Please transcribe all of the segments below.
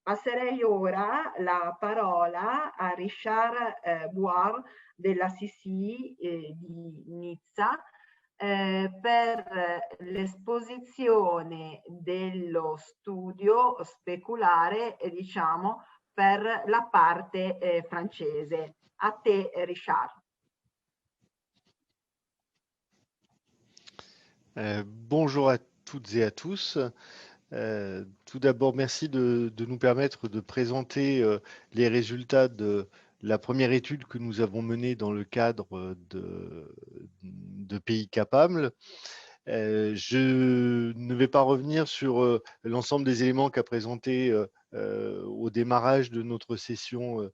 Passerei ora la parola a Richard Boire della CCI di Nizza per l'esposizione dello studio speculare, diciamo, per la parte francese. A te, Richard. Bonjour à toutes et à tous. Tout d'abord, merci de nous permettre de présenter les résultats de la première étude que nous avons menée dans le cadre de Pays Capables. Je ne vais pas revenir sur l'ensemble des éléments qu'a présenté au démarrage de notre session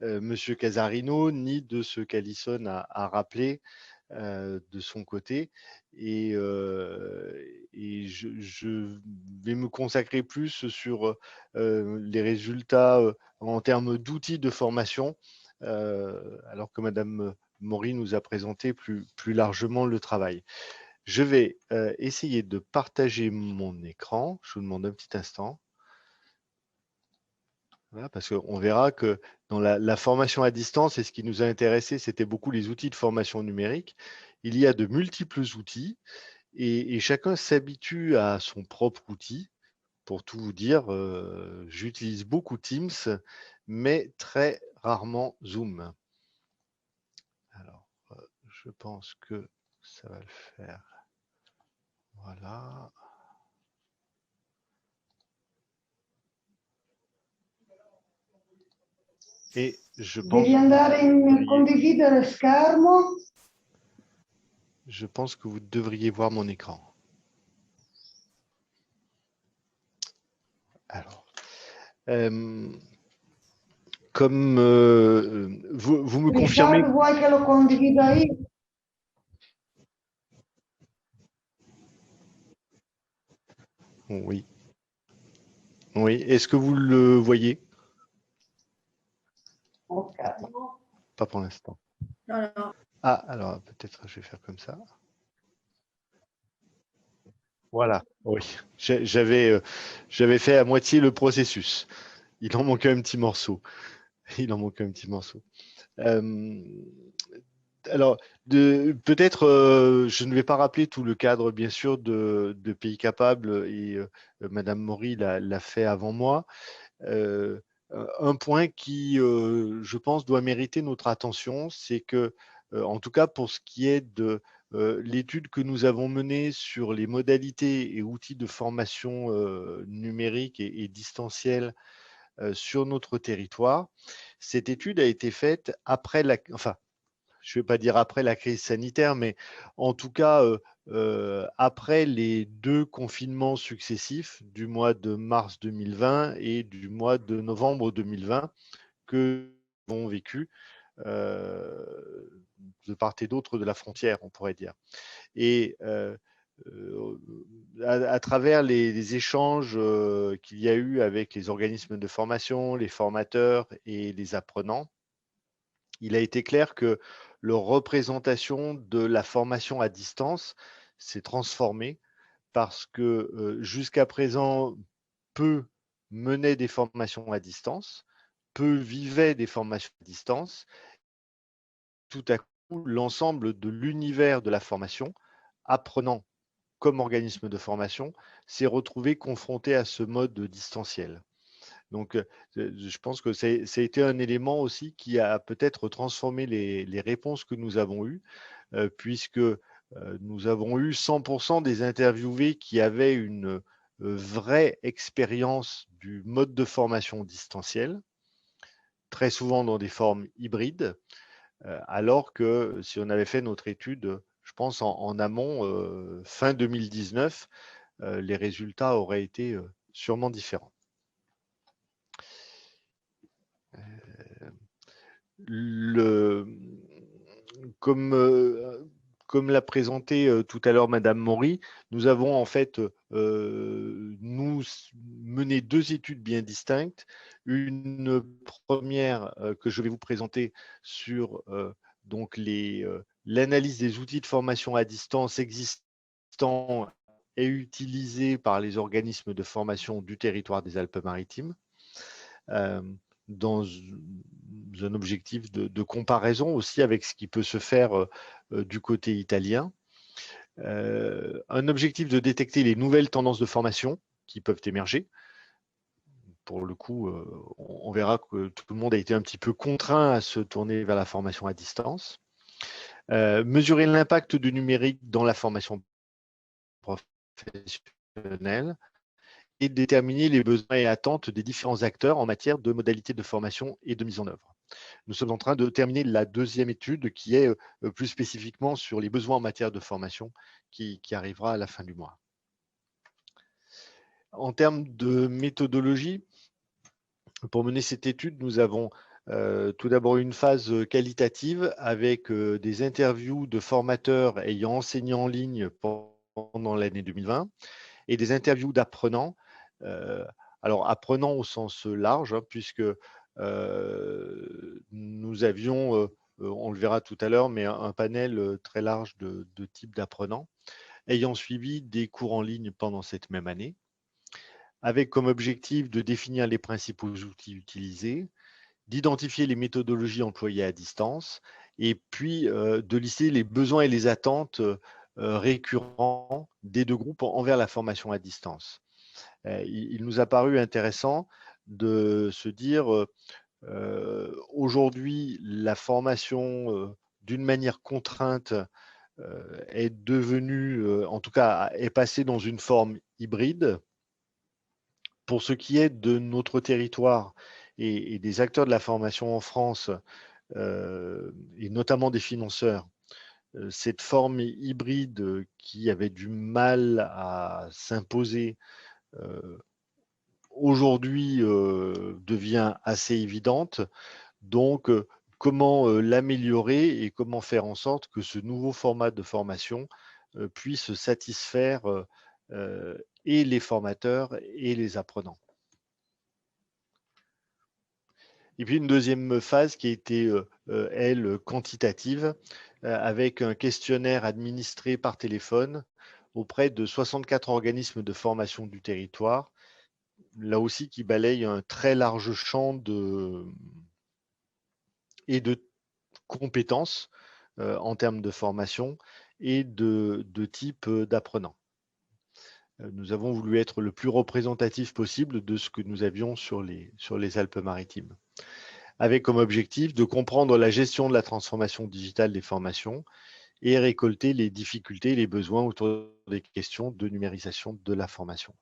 Monsieur Casarino, ni de ce qu'Alison a rappelé de son côté. Et je vais me consacrer plus sur les résultats en termes d'outils de formation, alors que Madame Maury nous a présenté plus largement le travail. Je vais essayer de partager mon écran. Je vous demande un petit instant. Voilà, parce qu'on verra que dans la formation à distance, et ce qui nous a intéressé, c'était beaucoup les outils de formation numérique. Il y a de multiples outils et chacun s'habitue à son propre outil. Pour tout vous dire, j'utilise beaucoup Teams, mais très rarement Zoom. Alors, je pense que ça va le faire. Voilà. Et je pense Devi andare in condividere schermo. Je pense que vous devriez voir mon écran. Alors, comme vous me confirmez. Richard, vuoi che lo condivida io? Oui. Oui. Est-ce que vous le voyez? Ok. Pas pour l'instant. Non, non. Ah, alors peut-être je vais faire comme ça. Voilà, oui. J'avais fait à moitié le processus. Il en manquait un petit morceau. Il en manquait un petit morceau. Alors, peut-être, je ne vais pas rappeler tout le cadre, bien sûr, de Pays Capables, et Madame Maury l'a fait avant moi. Un point qui, je pense, doit mériter notre attention, c'est que, en tout cas pour ce qui est de l'étude que nous avons menée sur les modalités et outils de formation numérique et distancielle sur notre territoire, cette étude a été faite après enfin, je ne vais pas dire après la crise sanitaire, mais en tout cas après les 2 confinements successifs du mois de mars 2020 et du mois de novembre 2020 que nous avons vécu de part et d'autre de la frontière, on pourrait dire. Et à travers les échanges qu'il y a eu avec les organismes de formation, les formateurs et les apprenants, il a été clair que leur représentation de la formation à distance s'est transformée parce que jusqu'à présent, peu menaient des formations à distance, peu vivaient des formations à distance. Tout à coup, l'ensemble de l'univers de la formation, apprenant comme organisme de formation, s'est retrouvé confronté à ce mode distanciel. Donc, je pense que ça a été un élément aussi qui a peut-être transformé les réponses que nous avons eues, puisque nous avons eu 100% des interviewés qui avaient une vraie expérience du mode de formation distanciel, très souvent dans des formes hybrides, alors que si on avait fait notre étude, je pense en amont, fin 2019, les résultats auraient été sûrement différents. Comme l'a présenté tout à l'heure Madame Maury, nous avons en fait nous mené 2 études bien distinctes. Une première que je vais vous présenter sur donc l'analyse des outils de formation à distance existants et utilisés par les organismes de formation du territoire des Alpes-Maritimes. dans un objectif de comparaison aussi avec ce qui peut se faire du côté italien. Un objectif de détecter les nouvelles tendances de formation qui peuvent émerger. Pour le coup, on verra que tout le monde a été un petit peu contraint à se tourner vers la formation à distance. Mesurer l'impact du numérique dans la formation professionnelle et déterminer les besoins et attentes des différents acteurs en matière de modalités de formation et de mise en œuvre. Nous sommes en train de terminer la deuxième étude qui est plus spécifiquement sur les besoins en matière de formation qui arrivera à la fin du mois. En termes de méthodologie, pour mener cette étude, nous avons tout d'abord une phase qualitative avec des interviews de formateurs ayant enseigné en ligne pendant l'année 2020 et des interviews d'apprenants. Alors, apprenants au sens large, hein, puisque nous avions, on le verra tout à l'heure, mais un panel très large de types d'apprenants ayant suivi des cours en ligne pendant cette même année, avec comme objectif de définir les principaux outils utilisés, d'identifier les méthodologies employées à distance, et puis de lister les besoins et les attentes récurrents des deux groupes envers la formation à distance. Il nous a paru intéressant de se dire aujourd'hui, la formation d'une manière contrainte est devenue, en tout cas, est passée dans une forme hybride. Pour ce qui est de notre territoire et des acteurs de la formation en France, et notamment des financeurs, cette forme hybride qui avait du mal à s'imposer, aujourd'hui devient assez évidente. Donc, comment l'améliorer et comment faire en sorte que ce nouveau format de formation puisse satisfaire et les formateurs et les apprenants. Et puis une deuxième phase qui a été, elle, quantitative, avec un questionnaire administré par téléphone auprès de 64 organismes de formation du territoire, là aussi qui balaye un très large champ de compétences en termes de formation et de type d'apprenants. Nous avons voulu être le plus représentatif possible de ce que nous avions sur les Alpes-Maritimes, avec comme objectif de comprendre la gestion de la transformation digitale des formations et récolter les difficultés et les besoins autour des questions de numérisation de la formation.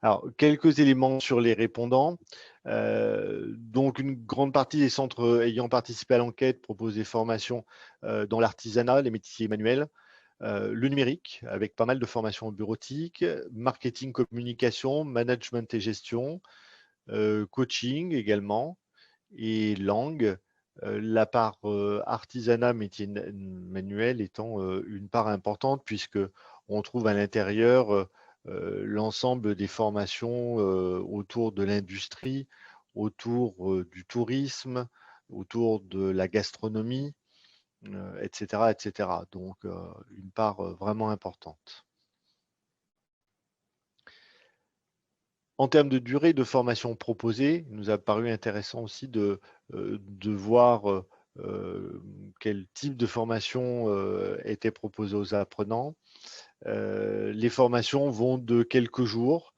Alors, quelques éléments sur les répondants. Donc, une grande partie des centres ayant participé à l'enquête proposent des formations dans l'artisanat, les métiers manuels, le numérique, avec pas mal de formations bureautiques, marketing, communication, management et gestion, coaching également, et langue, la part artisanat, métier manuel étant une part importante, puisque on trouve à l'intérieur l'ensemble des formations autour de l'industrie, autour du tourisme, autour de la gastronomie, etc., etc. Donc, une part vraiment importante. En termes de durée de formation proposée, il nous a paru intéressant aussi de voir quel type de formation était proposé aux apprenants. Les formations vont de quelques jours.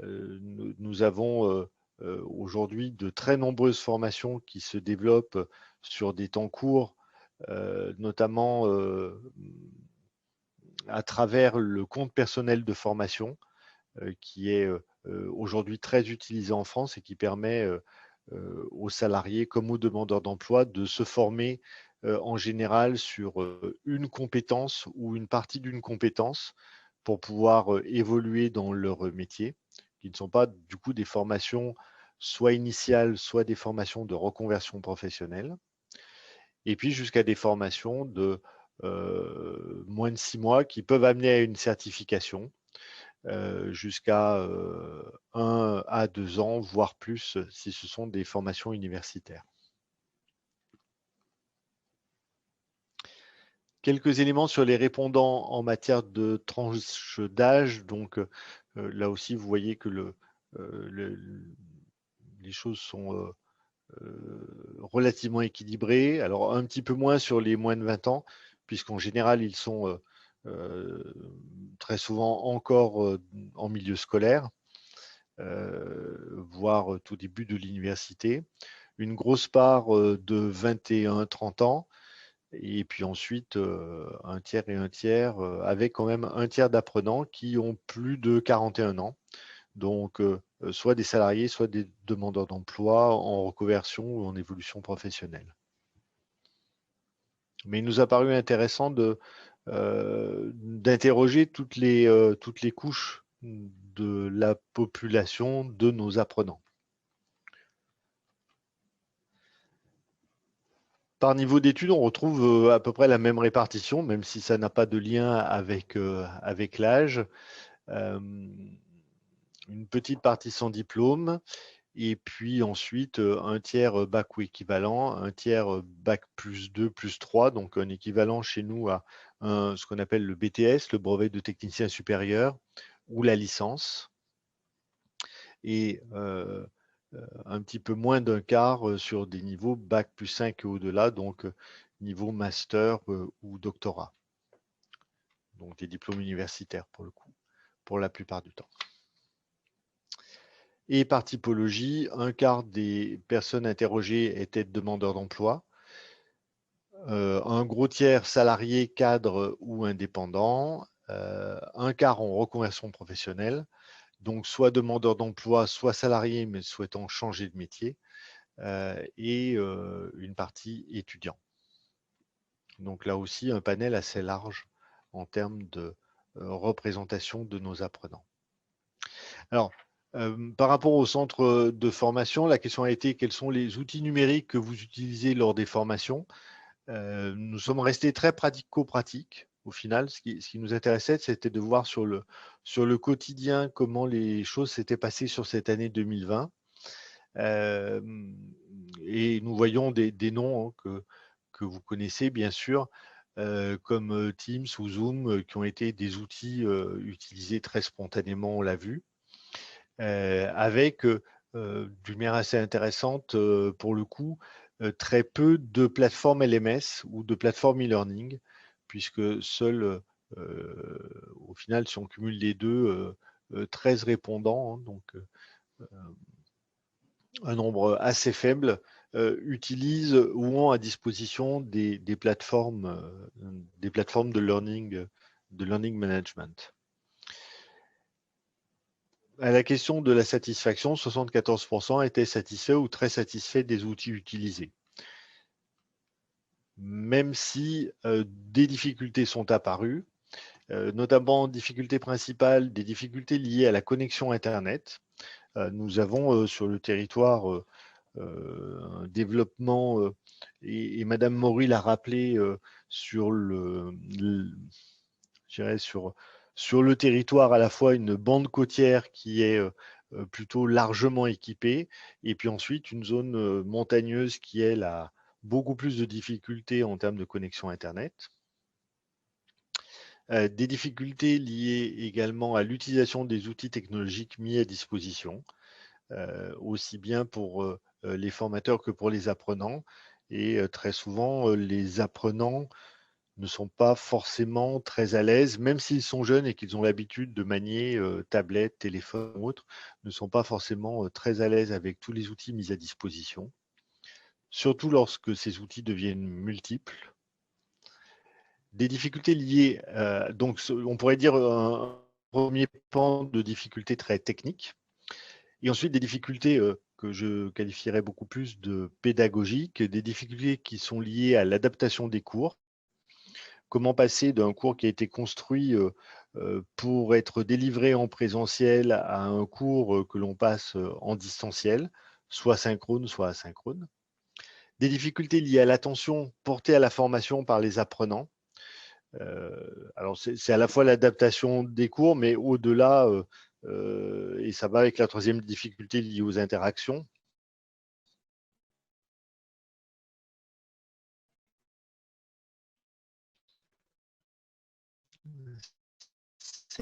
Nous avons aujourd'hui de très nombreuses formations qui se développent sur des temps courts, notamment à travers le compte personnel de formation, qui est aujourd'hui très utilisé en France et qui permet aux salariés comme aux demandeurs d'emploi de se former en général sur une compétence ou une partie d'une compétence pour pouvoir évoluer dans leur métier, qui ne sont pas du coup des formations soit initiales, soit des formations de reconversion professionnelle. Et puis jusqu'à des formations de moins de 6 mois qui peuvent amener à une certification jusqu'à 1 à 2 ans, voire plus, si ce sont des formations universitaires. Quelques éléments sur les répondants en matière de tranche d'âge. Donc là aussi, vous voyez que les choses sont relativement équilibrées. Alors un petit peu moins sur les moins de 20 ans, puisqu'en général, ils sont très souvent encore en milieu scolaire, voire tout début de l'université. Une grosse part de 21-30 ans, et puis ensuite un tiers et un tiers, avec quand même un tiers d'apprenants qui ont plus de 41 ans. Donc, soit des salariés, soit des demandeurs d'emploi en reconversion ou en évolution professionnelle. Mais il nous a paru intéressant d'interroger toutes les couches de la population de nos apprenants. Par niveau d'études, on retrouve à peu près la même répartition, même si ça n'a pas de lien avec l'âge. Une petite partie sans diplôme, et puis ensuite un tiers bac ou équivalent, un tiers bac +2, +3, donc un équivalent chez nous à ce qu'on appelle le BTS, le brevet de technicien supérieur, ou la licence, et un petit peu moins d'un quart sur des niveaux bac +5 et au-delà, donc niveau master ou doctorat. Donc des diplômes universitaires pour le coup, pour la plupart du temps. Et par typologie, un quart des personnes interrogées étaient demandeurs d'emploi, un gros tiers salariés, cadres ou indépendants, un quart en reconversion professionnelle, donc soit demandeurs d'emploi, soit salariés mais souhaitant changer de métier, et une partie étudiants. Donc là aussi, un panel assez large en termes de représentation de nos apprenants. Alors, par rapport au centre de formation, la question a été quels sont les outils numériques que vous utilisez lors des formations. Nous sommes restés très pratico-pratiques. Au final, ce qui nous intéressait, c'était de voir sur le quotidien comment les choses s'étaient passées sur cette année 2020. Et nous voyons des noms que vous connaissez, bien sûr, comme Teams ou Zoom, qui ont été des outils utilisés très spontanément, on l'a vu, avec d'une manière assez intéressante, pour le coup, très peu de plateformes LMS ou de plateformes e-learning, puisque seuls, au final, si on cumule les deux, 13 répondants, hein, donc un nombre assez faible, utilisent ou ont à disposition des plateformes de learning management. À la question de la satisfaction, 74% étaient satisfaits ou très satisfaits des outils utilisés. Même si des difficultés sont apparues, notamment difficultés principales, des difficultés liées à la connexion Internet. Nous avons sur le territoire un développement, et Madame Maury l'a rappelé, sur le territoire, à la fois une bande côtière qui est plutôt largement équipée, et puis ensuite une zone montagneuse qui, elle, a beaucoup plus de difficultés en termes de connexion Internet. Des difficultés liées également à l'utilisation des outils technologiques mis à disposition, aussi bien pour les formateurs que pour les apprenants. Et très souvent, les apprenants ne sont pas forcément très à l'aise, même s'ils sont jeunes et qu'ils ont l'habitude de manier tablette, téléphone ou autre, ne sont pas forcément très à l'aise avec tous les outils mis à disposition, surtout lorsque ces outils deviennent multiples. Des difficultés liées, donc on pourrait dire un premier pan de difficultés très techniques, et ensuite des difficultés que je qualifierais beaucoup plus de pédagogiques, des difficultés qui sont liées à l'adaptation des cours. Comment passer d'un cours qui a été construit pour être délivré en présentiel à un cours que l'on passe en distanciel, soit synchrone, soit asynchrone. Des difficultés liées à l'attention portée à la formation par les apprenants. Alors, c'est à la fois l'adaptation des cours, mais au-delà, et ça va avec la troisième difficulté liée aux interactions.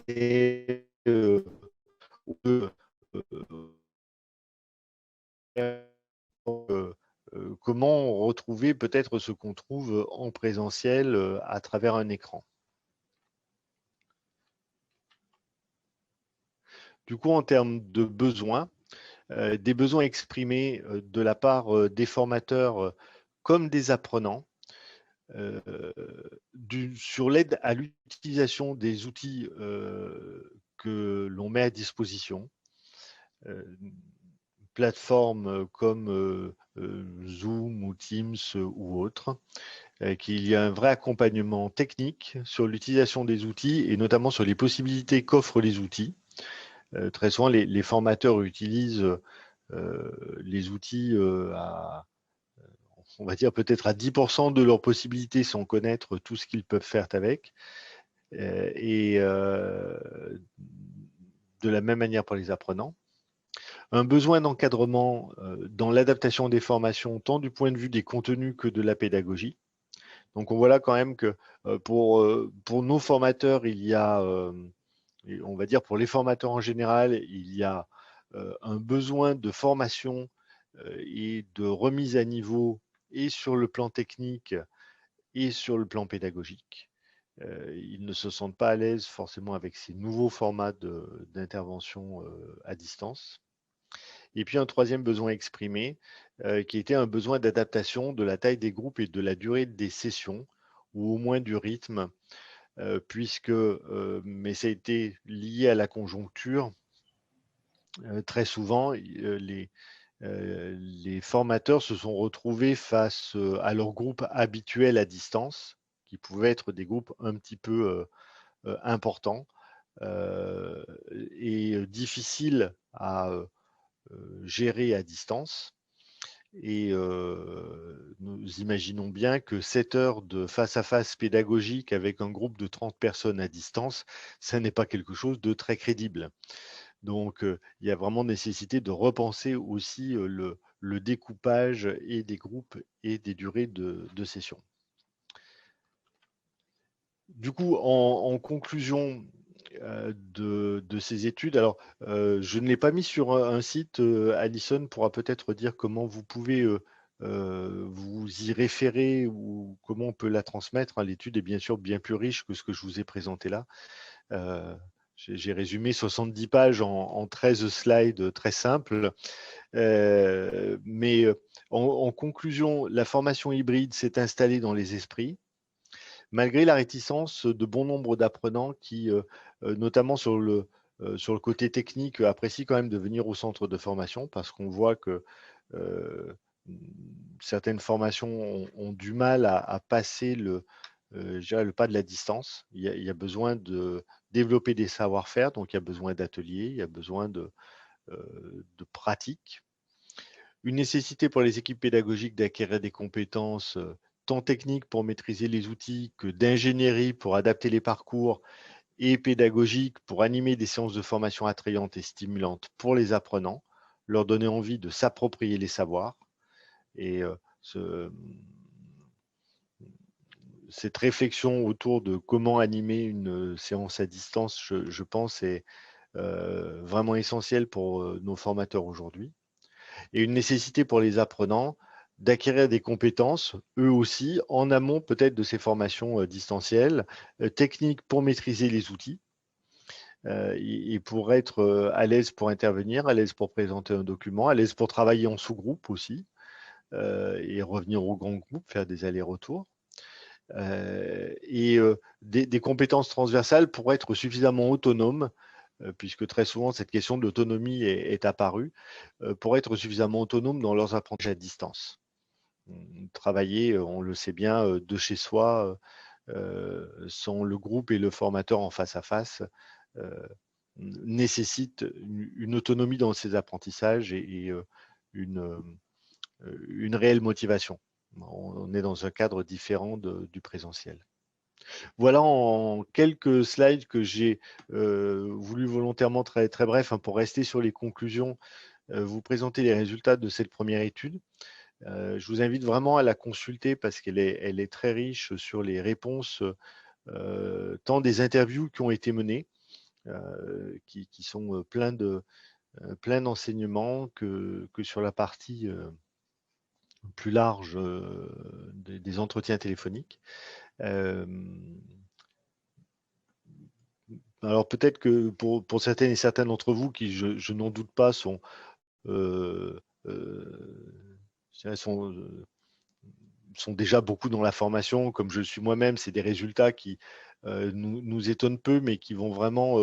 c'est comment retrouver peut-être ce qu'on trouve en présentiel à travers un écran. Du coup, en termes de besoins, des besoins exprimés de la part des formateurs comme des apprenants, sur l'aide à l'utilisation des outils que l'on met à disposition, plateformes comme Zoom ou Teams ou autres, qu'il y a un vrai accompagnement technique sur l'utilisation des outils et notamment sur les possibilités qu'offrent les outils. Très souvent, les formateurs utilisent les outils on va dire peut-être à 10% de leurs possibilités sans connaître tout ce qu'ils peuvent faire avec. Et de la même manière pour les apprenants. Un besoin d'encadrement dans l'adaptation des formations, tant du point de vue des contenus que de la pédagogie. Donc on voit là quand même que pour nos formateurs, il y a, on va dire pour les formateurs en général, il y a un besoin de formation et de remise à niveau et sur le plan technique et sur le plan pédagogique. Ils ne se sentent pas à l'aise forcément avec ces nouveaux formats d'intervention à distance. Et puis un troisième besoin exprimé, qui était un besoin d'adaptation de la taille des groupes et de la durée des sessions, ou au moins du rythme, puisque, mais ça a été lié à la conjoncture, très souvent, les formateurs se sont retrouvés face à leur groupe habituel à distance, qui pouvaient être des groupes un petit peu importants et difficiles à gérer à distance. Et nous imaginons bien que 7 heures de face-à-face pédagogique avec un groupe de 30 personnes à distance, ça n'est pas quelque chose de très crédible. Donc, il y a vraiment nécessité de repenser aussi le découpage et des groupes et des durées de session. Du coup, en conclusion de ces études, alors je ne l'ai pas mis sur un site, Alison pourra peut-être dire comment vous pouvez vous y référer ou comment on peut la transmettre, hein. L'étude est bien sûr bien plus riche que ce que je vous ai présenté là. J'ai résumé 70 pages en 13 slides très simples. Mais en conclusion, la formation hybride s'est installée dans les esprits, malgré la réticence de bon nombre d'apprenants qui, notamment sur le côté technique, apprécient quand même de venir au centre de formation parce qu'on voit que certaines formations ont du mal à passer je dirais le pas de la distance. Il y a besoin de développer des savoir-faire, donc il y a besoin d'ateliers, il y a besoin de pratique. Une nécessité pour les équipes pédagogiques d'acquérir des compétences tant techniques pour maîtriser les outils que d'ingénierie pour adapter les parcours et pédagogiques pour animer des séances de formation attrayantes et stimulantes pour les apprenants, leur donner envie de s'approprier les savoirs. Et cette réflexion autour de comment animer une séance à distance, je pense, est vraiment essentielle pour nos formateurs aujourd'hui. Et une nécessité pour les apprenants d'acquérir des compétences, eux aussi, en amont peut-être de ces formations distancielles, techniques pour maîtriser les outils et pour être à l'aise pour intervenir, à l'aise pour présenter un document, à l'aise pour travailler en sous-groupe aussi et revenir au grand groupe, faire des allers-retours. Et des compétences transversales pour être suffisamment autonomes, puisque très souvent cette question de l'autonomie est apparue, pour être suffisamment autonomes dans leurs apprentissages à distance. Travailler, on le sait bien, de chez soi, sans le groupe et le formateur en face à face, nécessite une autonomie dans ses apprentissages et une réelle motivation. On est dans un cadre différent du présentiel. Voilà en quelques slides que j'ai voulu volontairement très, très bref hein, pour rester sur les conclusions, vous présenter les résultats de cette première étude. Je vous invite vraiment à la consulter parce qu'elle est très riche sur les réponses tant des interviews qui ont été menées qui sont pleins d'enseignements que sur la partie plus large des entretiens téléphoniques. Alors peut-être que pour certaines et certains d'entre vous qui, je n'en doute pas, sont déjà beaucoup dans la formation, comme je le suis moi-même, c'est des résultats qui nous étonnent peu, mais qui vont vraiment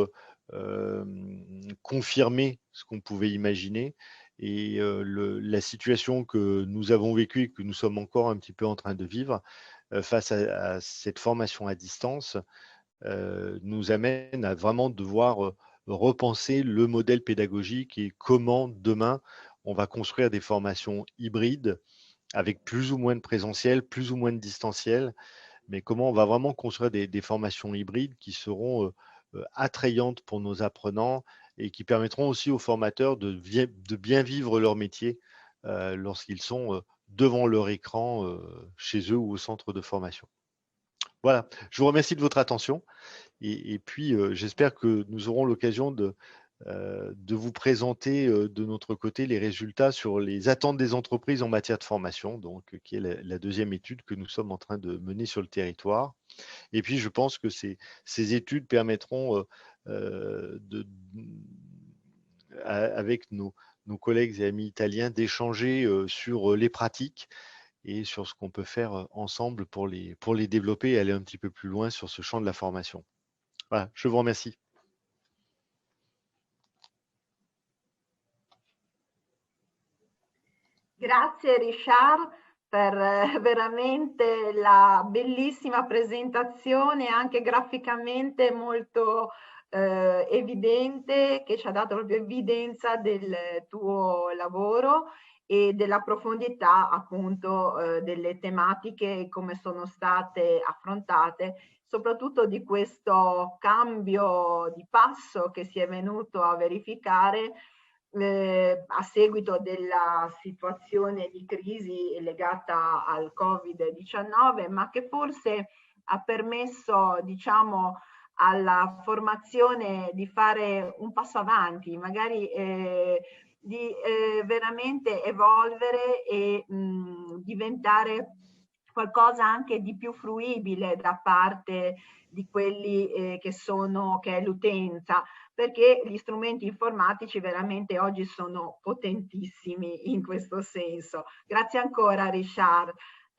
confirmer ce qu'on pouvait imaginer. Et la situation que nous avons vécue et que nous sommes encore un petit peu en train de vivre face à cette formation à distance nous amène à vraiment devoir repenser le modèle pédagogique et comment demain on va construire des formations hybrides avec plus ou moins de présentiel, plus ou moins de distanciel, mais comment on va vraiment construire des formations hybrides qui seront attrayantes pour nos apprenants et qui permettront aussi aux formateurs de bien vivre leur métier lorsqu'ils sont devant leur écran chez eux ou au centre de formation. Voilà, je vous remercie de votre attention et puis j'espère que nous aurons l'occasion de vous présenter de notre côté les résultats sur les attentes des entreprises en matière de formation, donc qui est la deuxième étude que nous sommes en train de mener sur le territoire. Et puis je pense que ces études permettront avec nos collègues et amis italiens d'échanger sur les pratiques et sur ce qu'on peut faire ensemble pour les développer et aller un petit peu plus loin sur ce champ de la formation. Voilà, je vous remercie. Grazie Richard per veramente la bellissima presentazione, anche graficamente molto evidente, che ci ha dato proprio evidenza del tuo lavoro e della profondità appunto delle tematiche, come sono state affrontate, soprattutto di questo cambio di passo che si è venuto a verificare a seguito della situazione di crisi legata al Covid-19, ma che forse ha permesso, diciamo, alla formazione di fare un passo avanti, magari di veramente evolvere e diventare qualcosa anche di più fruibile da parte di quelli che è l'utenza, perché gli strumenti informatici veramente oggi sono potentissimi in questo senso. Grazie ancora Richard.